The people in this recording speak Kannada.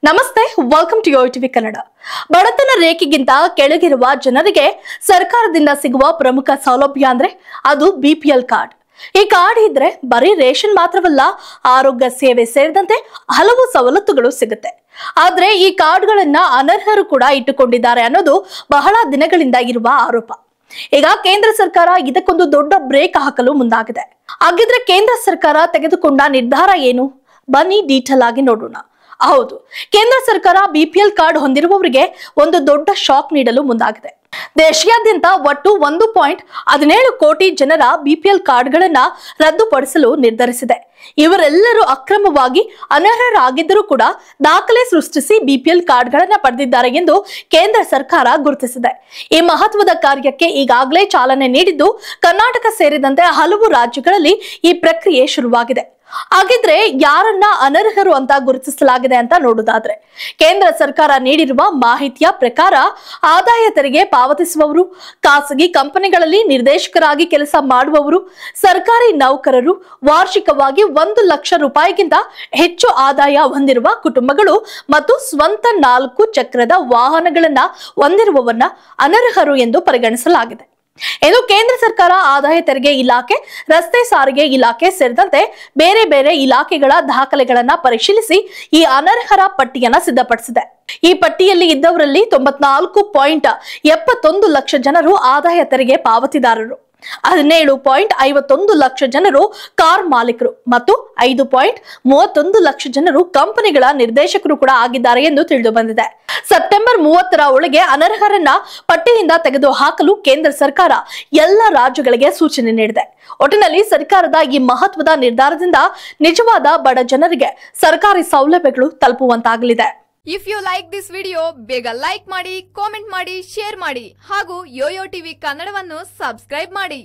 ನಮಸ್ತೆ, ವೆಲ್ಕಮ್ ಟು ಯೋಟಿವಿ ಕನ್ನಡ. ಬಡತನ ರೇಖೆಗಿಂತ ಕೆಳಗಿರುವ ಜನರಿಗೆ ಸರ್ಕಾರದಿಂದ ಸಿಗುವ ಪ್ರಮುಖ ಸೌಲಭ್ಯ ಅಂದ್ರೆ ಅದು ಬಿಪಿಎಲ್ ಕಾರ್ಡ್. ಈ ಕಾರ್ಡ್ ಇದ್ರೆ ಬರೀ ರೇಷನ್ ಮಾತ್ರವಲ್ಲ, ಆರೋಗ್ಯ ಸೇವೆ ಸೇರಿದಂತೆ ಹಲವು ಸವಲತ್ತುಗಳು ಸಿಗುತ್ತೆ. ಆದ್ರೆ ಈ ಕಾರ್ಡ್ಗಳನ್ನ ಅನರ್ಹರು ಕೂಡ ಇಟ್ಟುಕೊಂಡಿದ್ದಾರೆ ಅನ್ನೋದು ಬಹಳ ದಿನಗಳಿಂದ ಇರುವ ಆರೋಪ. ಈಗ ಕೇಂದ್ರ ಸರ್ಕಾರ ಇದಕ್ಕೊಂದು ದೊಡ್ಡ ಬ್ರೇಕ್ ಹಾಕಲು ಮುಂದಾಗಿದೆ. ಹಾಗಿದ್ರೆ ಕೇಂದ್ರ ಸರ್ಕಾರ ತೆಗೆದುಕೊಂಡ ನಿರ್ಧಾರ ಏನು? ಬನ್ನಿ ಡೀಟೇಲ್ ಆಗಿ ನೋಡೋಣ. ಹೌದು, ಕೇಂದ್ರ ಸರ್ಕಾರ ಬಿಪಿಎಲ್ ಕಾರ್ಡ್ ಹೊಂದಿರುವವರಿಗೆ ಒಂದು ದೊಡ್ಡ ಶಾಕ್ ನೀಡಲು ಮುಂದಾಗಿದೆ. ದೇಶಾದ್ಯಂತ ಒಟ್ಟು 1.17 ಕೋಟಿ ಜನರ ಬಿಪಿಎಲ್ ಕಾರ್ಡ್ಗಳನ್ನ ರದ್ದುಪಡಿಸಲು ನಿರ್ಧರಿಸಿದೆ. ಇವರೆಲ್ಲರೂ ಅಕ್ರಮವಾಗಿ ಅನರ್ಹರಾಗಿದ್ದರೂ ಕೂಡ ದಾಖಲೆ ಸೃಷ್ಟಿಸಿ ಬಿಪಿಎಲ್ ಕಾರ್ಡ್ಗಳನ್ನ ಪಡೆದಿದ್ದಾರೆ ಎಂದು ಕೇಂದ್ರ ಸರ್ಕಾರ ಗುರುತಿಸಿದೆ. ಈ ಮಹತ್ವದ ಕಾರ್ಯಕ್ಕೆ ಈಗಾಗಲೇ ಚಾಲನೆ ನೀಡಿದ್ದು ಕರ್ನಾಟಕ ಸೇರಿದಂತೆ ಹಲವು ರಾಜ್ಯಗಳಲ್ಲಿ ಈ ಪ್ರಕ್ರಿಯೆ ಶುರುವಾಗಿದೆ. ಹಾಗಿದ್ರೆ ಯಾರನ್ನ ಅನರ್ಹರು ಅಂತ ಗುರುತಿಸಲಾಗಿದೆ ಅಂತ ನೋಡುವುದಾದ್ರೆ, ಕೇಂದ್ರ ಸರ್ಕಾರ ನೀಡಿರುವ ಮಾಹಿತಿಯ ಪ್ರಕಾರ ಆದಾಯ ತೆರಿಗೆ ಪಾವತಿಸುವವರು, ಖಾಸಗಿ ಕಂಪನಿಗಳಲ್ಲಿ ನಿರ್ದೇಶಕರಾಗಿ ಕೆಲಸ ಮಾಡುವವರು, ಸರ್ಕಾರಿ ನೌಕರರು, ವಾರ್ಷಿಕವಾಗಿ 1 ಲಕ್ಷ ರೂಪಾಯಿಗಿಂತ ಹೆಚ್ಚು ಆದಾಯ ಹೊಂದಿರುವ ಕುಟುಂಬಗಳು ಮತ್ತು ಸ್ವಂತ 4 ಚಕ್ರದ ವಾಹನಗಳನ್ನ ಹೊಂದಿರುವವರನ್ನ ಅನರ್ಹರು ಎಂದು ಪರಿಗಣಿಸಲಾಗಿದೆ. ಇದು ಕೇಂದ್ರ ಸರ್ಕಾರ ಆದಾಯ ತೆರಿಗೆ ಇಲಾಖೆ, ರಸ್ತೆ ಸಾರಿಗೆ ಇಲಾಖೆ ಸೇರಿದಂತೆ ಬೇರೆ ಬೇರೆ ಇಲಾಖೆಗಳ ದಾಖಲೆಗಳನ್ನ ಪರಿಶೀಲಿಸಿ ಈ ಅನರ್ಹರ ಪಟ್ಟಿಯನ್ನ ಸಿದ್ಧಪಡಿಸಿದೆ. ಈ ಪಟ್ಟಿಯಲ್ಲಿ ಇದ್ದವರಲ್ಲಿ 94.71 ಲಕ್ಷ ಜನರು ಆದಾಯ ತೆರಿಗೆ ಪಾವತಿದಾರರು, 17.51 ಲಕ್ಷ ಜನರು ಕಾರ್ ಮಾಲೀಕರು ಮತ್ತು 5.31 ಲಕ್ಷ ಜನರು ಕಂಪನಿಗಳ ನಿರ್ದೇಶಕರು ಕೂಡ ಆಗಿದ್ದಾರೆ ಎಂದು ತಿಳಿದು ಬಂದಿದೆ. ಸೆಪ್ಟೆಂಬರ್ 30ರ ಒಳಗೆ ಅನರ್ಹರನ್ನ ಪಟ್ಟಿಯಿಂದ ತೆಗೆದು ಹಾಕಲು ಕೇಂದ್ರ ಸರ್ಕಾರ ಎಲ್ಲ ರಾಜ್ಯಗಳಿಗೆ ಸೂಚನೆ ನೀಡಿದೆ. ಒಟ್ಟಿನಲ್ಲಿ ಸರ್ಕಾರದ ಈ ಮಹತ್ವದ ನಿರ್ಧಾರದಿಂದ ನಿಜವಾದ ಬಡ ಜನರಿಗೆ ಸರ್ಕಾರಿ ಸೌಲಭ್ಯಗಳು ತಲುಪುವಂತಾಗಲಿದೆ. If you like this video, ಬೇಗ ಲೈಕ್ ಮಾಡಿ, ಕಾಮೆಂಟ್ ಮಾಡಿ, ಶೇರ್ ಮಾಡಿ ಹಾಗೂ ಯೋಯೋ ಟಿವಿ ಕನ್ನಡವನ್ನು ಸಬ್ಸ್ಕ್ರೈಬ್ ಮಾಡಿ.